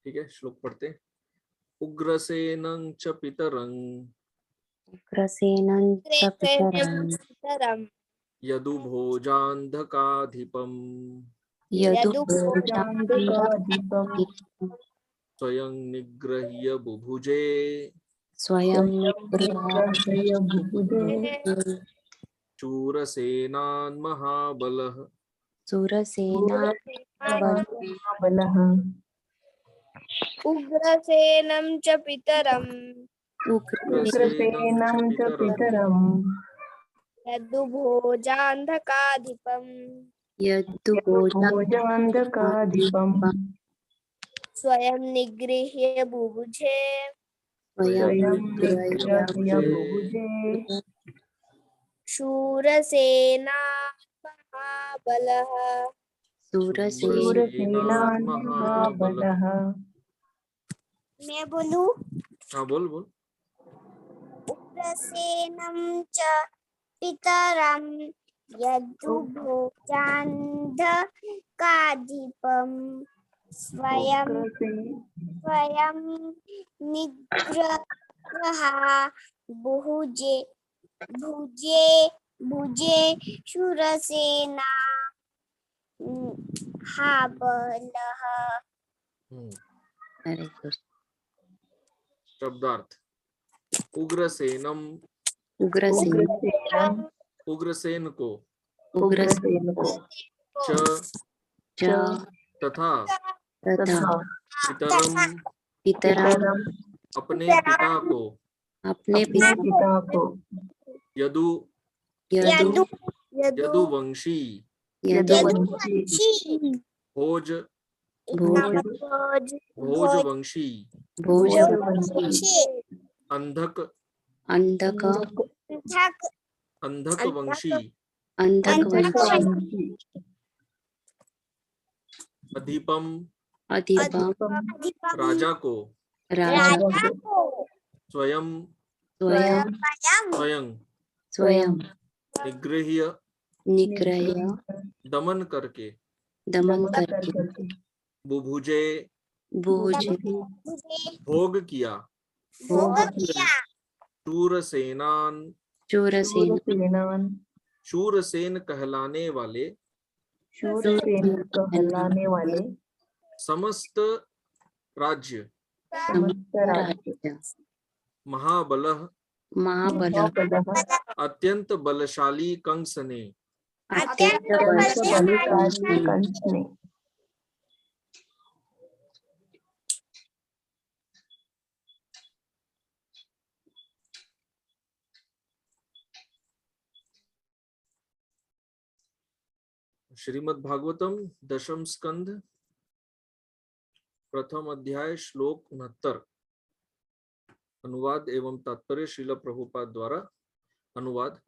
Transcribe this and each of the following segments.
ठीक है, श्लोक पढ़ते हैं। उग्रसेनं च पितरं उग्रसेनं च पितरं यदुभोजान्धकाधिपम् यदुभोजान्धकाधिपम् स्वयं निगृह्य बुभुजे स्वयं निग्रह्य बुभुजे शूरसेनान् महाबलः सुरसेना बलः। उग्रसेनं च पितरं उग्रसेनं च पितरं यदुभोजान्धकाधिपं यदुभोजान्धकाधिपम् स्वयं निगृह्य बुभुजे स्वयं निग्रह्य बुभुजे शूरसेना महाबलः। शूरसेनान् महाबलः। मैं बोलूं? हाँ बोल बोल। उग्रसेनं च पितरं यदुभोजान्धकाधिपं स्वयं निग्रह्य बुभुजे भुजे शूरसेना महाबलः। Very good. शब्दार्थ। उग्रसेनम उग्रसेन को च तथा पितरम अपने पिता को यदुवंशी भोजवंशी अंधकवंशी अधिपम राजा को स्वयं निगृह्य दमन करके बुभुजे भोग किया शूरसेन कहलाने वाले समस्त राज्य महाबलः अत्यंत बलशाली कंस ने श्रीमद् भागवतम दशम स्कंध प्रथम अध्याय श्लोक 69। अनुवाद एवं तात्पर्य श्रील प्रभुपाद द्वारा अनुवाद।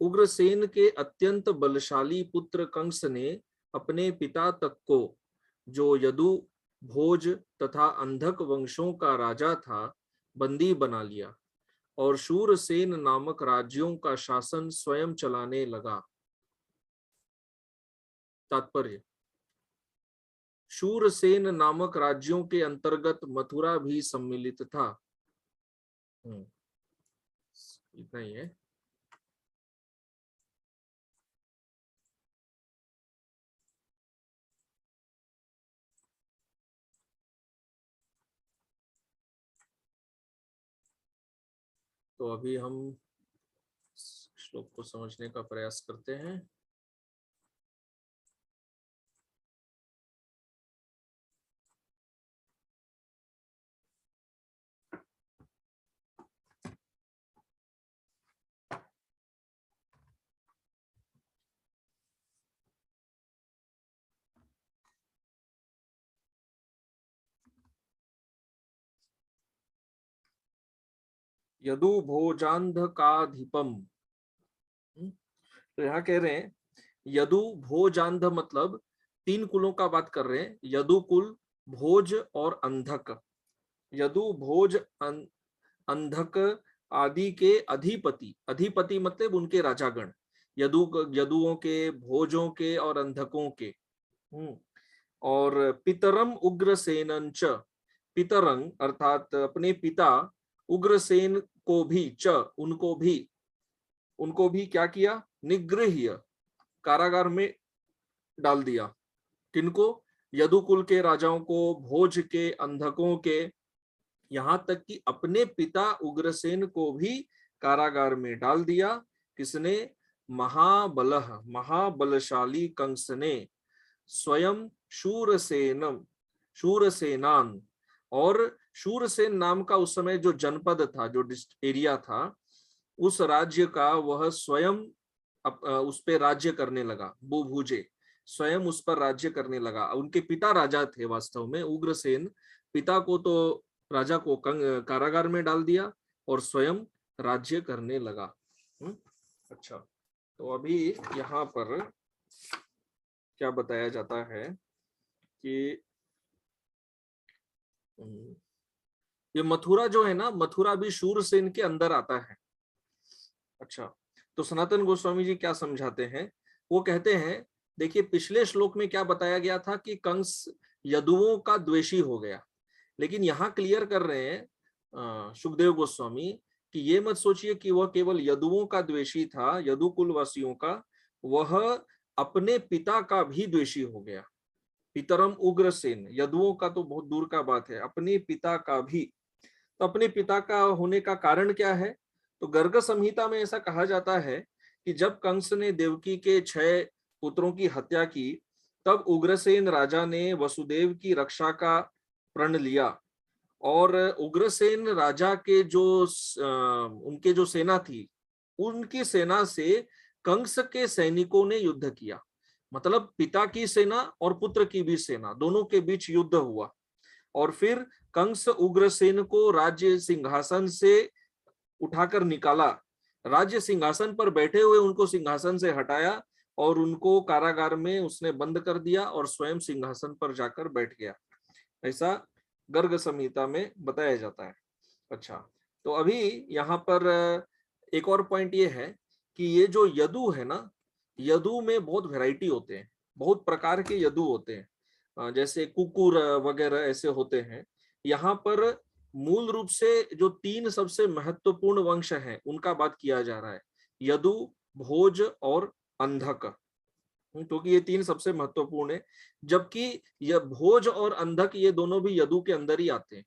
उग्रसेन के अत्यंत बलशाली पुत्र कंस ने अपने पिता तक को, जो यदु भोज तथा अंधक वंशों का राजा था, बंदी बना लिया और शूरसेन नामक राज्यों का शासन स्वयं चलाने लगा। तात्पर्य। शूरसेन नामक राज्यों के अंतर्गत मथुरा भी सम्मिलित था। इतना ही है। तो अभी हम श्लोक को समझने का प्रयास करते हैं। यदु भोजांधकाधिपम। तो यहाँ कह रहे हैं यदु भोजांध मतलब 3 कुलों का बात कर रहे हैं। यदु कुल, भोज और अंधक। यदु भोज अंधक आदि के अधिपति, अधिपति मतलब उनके राजागण, यदुओं के, भोजों के और अंधकों के। और पितरम उग्रसेनंच, पितरंग अर्थात अपने पिता उग्रसेन को भी उनको भी क्या किया, निगृह्य कारागार में डाल दिया। किनको? यदुकुल के राजाओं को, भोज के, अंधकों के, यहां तक कि अपने पिता उग्रसेन को भी कारागार में डाल दिया। किसने? महाबलशाली कंस ने स्वयं शूरसेनान, और शूरसेन नाम का उस समय जो जनपद था, जो एरिया था, उस राज्य का वह स्वयं उस पे राज्य करने लगा। बुभुजे, स्वयं उस पर राज्य करने लगा। उनके पिता राजा थे वास्तव में। उग्रसेन पिता को तो राजा को कारागार में डाल दिया और स्वयं राज्य करने लगा। अच्छा, तो अभी यहाँ पर क्या बताया जाता है कि ये मथुरा जो है ना, मथुरा भी शूरसेन के अंदर आता है। अच्छा, तो सनातन गोस्वामी जी क्या समझाते हैं? वो कहते हैं, देखिए पिछले श्लोक में क्या बताया गया था कि कंस यदुओं का द्वेषी हो गया, लेकिन यहाँ क्लियर कर रहे हैं सुखदेव गोस्वामी कि ये मत सोचिए कि वह केवल यदुओं का द्वेषी था, यदुकुल वासियों का, वह अपने पिता का भी द्वेषी हो गया। पितरम उग्रसेन, यदुओं का तो बहुत दूर का बात है, अपने पिता का भी। तो अपने पिता का होने का कारण क्या है? तो गर्ग संहिता में ऐसा कहा जाता है कि जब कंस ने देवकी के 6 पुत्रों की हत्या की, तब उग्रसेन राजा ने वसुदेव की रक्षा का प्रण लिया, और उग्रसेन राजा के जो उनके जो सेना थी, उनकी सेना से कंस के सैनिकों ने युद्ध किया। मतलब पिता की सेना और पुत्र की भी सेना, दोनों के बीच युद्ध हुआ, और फिर कंस उग्रसेन को राज्य सिंहासन से उठाकर निकाला। राज्य सिंहासन पर बैठे हुए उनको सिंहासन से हटाया और उनको कारागार में उसने बंद कर दिया और स्वयं सिंहासन पर जाकर बैठ गया। ऐसा गर्ग संहिता में बताया जाता है। अच्छा, तो अभी यहाँ पर एक और पॉइंट ये है कि ये जो यदु है ना, यदु में बहुत वैरायटी होते हैं, बहुत प्रकार के यदु होते हैं, जैसे कुकुर वगैरह ऐसे होते हैं। यहाँ पर मूल रूप से जो 3 सबसे महत्वपूर्ण वंश हैं उनका बात किया जा रहा है, यदु, भोज और अंधक, क्योंकि ये 3 सबसे महत्वपूर्ण है। जबकि यह भोज और अंधक ये दोनों भी यदु के अंदर ही आते हैं।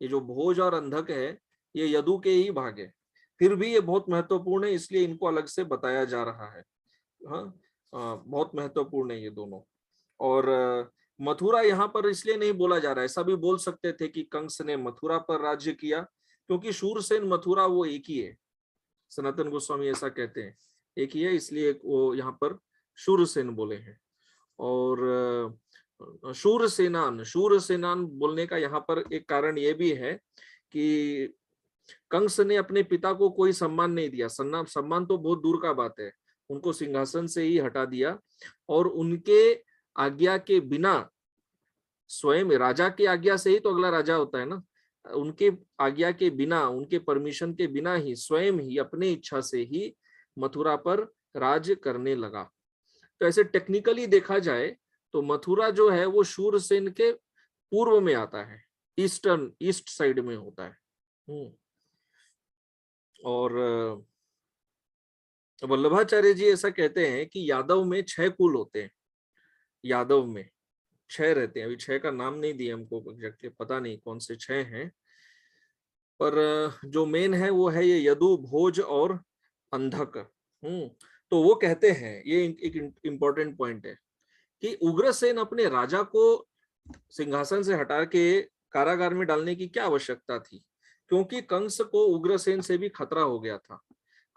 ये जो भोज और अंधक है ये यदु के ही भाग है, फिर भी ये बहुत महत्वपूर्ण है, इसलिए इनको अलग से बताया जा रहा है। हाँ, बहुत महत्वपूर्ण है ये दोनों। और मथुरा यहाँ पर इसलिए नहीं बोला जा रहा है, ऐसा भी बोल सकते थे कि कंस ने मथुरा पर राज्य किया, क्योंकि शूरसेन मथुरा वो एक ही है। सनातन गोस्वामी ऐसा कहते हैं, एक ही है, इसलिए वो यहाँ पर शूरसेन बोले हैं। और शूरसेनान बोलने का यहाँ पर एक कारण ये भी है कि कंस ने अपने पिता को कोई सम्मान नहीं दिया। सम्मान तो बहुत दूर का बात है, उनको सिंहासन से ही हटा दिया, और उनके आज्ञा के बिना, स्वयं राजा की आज्ञा से ही तो अगला राजा होता है ना, उनके आज्ञा के बिना, उनके परमिशन के बिना ही स्वयं ही अपने इच्छा से ही मथुरा पर राज करने लगा। तो ऐसे टेक्निकली देखा जाए तो मथुरा जो है वो शूरसेन के पूर्व में आता है, ईस्ट साइड में होता है। और वल्लभाचार्य जी ऐसा कहते हैं कि यादव में 6 कुल होते हैं, यादव में 6 रहते हैं। अभी 6 का नाम नहीं दिया हमको, एग्जैक्टली पता नहीं कौन से 6 हैं, पर जो मेन है वो है ये यदु, भोज और अंधक। तो वो कहते हैं, ये एक इंपॉर्टेंट पॉइंट है कि उग्रसेन अपने राजा को सिंहासन से हटा के कारागार में डालने की क्या आवश्यकता थी, क्योंकि कंस को उग्रसेन से भी खतरा हो गया था।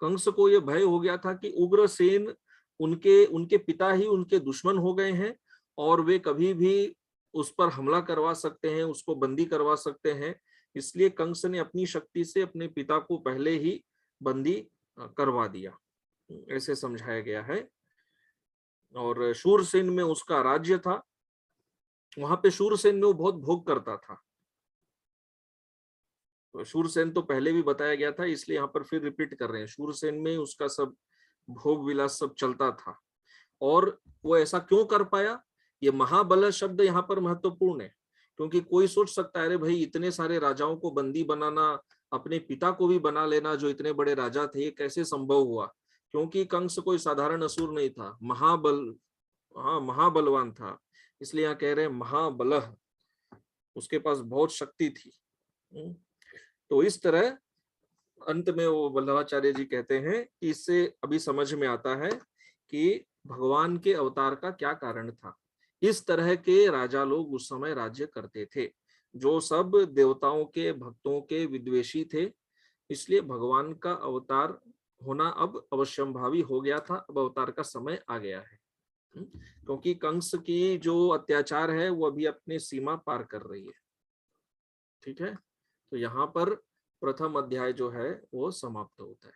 कंस को यह भय हो गया था कि उग्रसेन उनके पिता ही उनके दुश्मन हो गए हैं और वे कभी भी उस पर हमला करवा सकते हैं, उसको बंदी करवा सकते हैं। इसलिए कंस ने अपनी शक्ति से अपने पिता को पहले ही बंदी करवा दिया, ऐसे समझाया गया है। और शूरसेन में उसका राज्य था, वहां पे शूरसेन में वो बहुत भोग करता था। तो शूरसेन तो पहले भी बताया गया था, इसलिए यहाँ पर फिर रिपीट कर रहे हैं, शूरसेन में उसका सब भोग विलास सब चलता था। और वो ऐसा क्यों कर पाया? ये महाबल शब्द यहाँ पर महत्वपूर्ण है, क्योंकि कोई सोच सकता है अरे भाई इतने सारे राजाओं को बंदी बनाना, अपने पिता को भी बना लेना जो इतने बड़े राजा थे, कैसे संभव हुआ? क्योंकि कंस कोई साधारण असुर नहीं था, महाबलवान था। इसलिए यहाँ कह रहे हैं महाबलह, उसके पास बहुत शक्ति थी। तो इस तरह अंत में वो वल्लभाचार्य जी कहते हैं कि इससे अभी समझ में आता है कि भगवान के अवतार का क्या कारण था। इस तरह के राजा लोग उस समय राज्य करते थे, जो सब देवताओं के भक्तों के विद्वेषी थे। इसलिए भगवान का अवतार होना अब अवश्यंभावी हो गया था, अब अवतार का समय आ गया है। क्योंकि कंस की जो अत्याचार है वो अभी अपनी सीमा पार कर रही है। ठीक है, तो यहाँ पर प्रथम अध्याय जो है वो समाप्त होता है।